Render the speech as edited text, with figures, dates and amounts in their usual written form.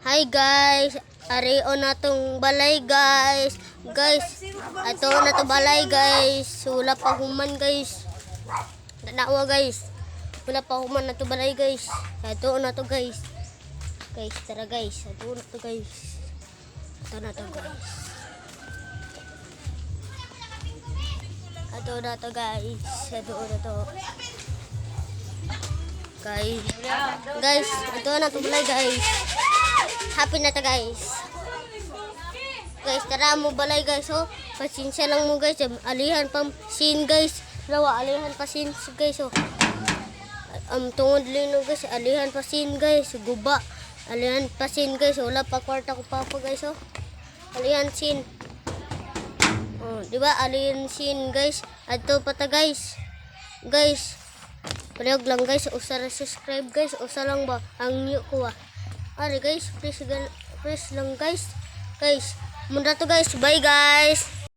Hi guys, ari o natong balay guys. Guys, ato na to balay guys. Wala pa human guys. Danawa guys. Wala pa human na to balay guys. Ato na to guys. Guys, tara guys. Ato na to guys. Ato na to guys. Ato na to guys. Ato na to. Guys, ato na to balay guys. Happy na ta guys. Guys, tara mo balay guys. Oh, pasensya lang mo guys. Alihan pa sin guys. Rawa alihan pa sin guys. Oh. Tungod lino guys. Alihan pa sin guys. Guba. Alihan pa sin guys. Wala pa kwarta ko pa guys. Oh. Alihan sin. Oh, di ba? Alihan sin guys. Ato pa ta guys. Guys. Palihog lang guys. Usa ra subscribe guys. Usa lang ba ang new ko ah. Ari guys, press lang guys. Guys, muna to guys. Bye guys.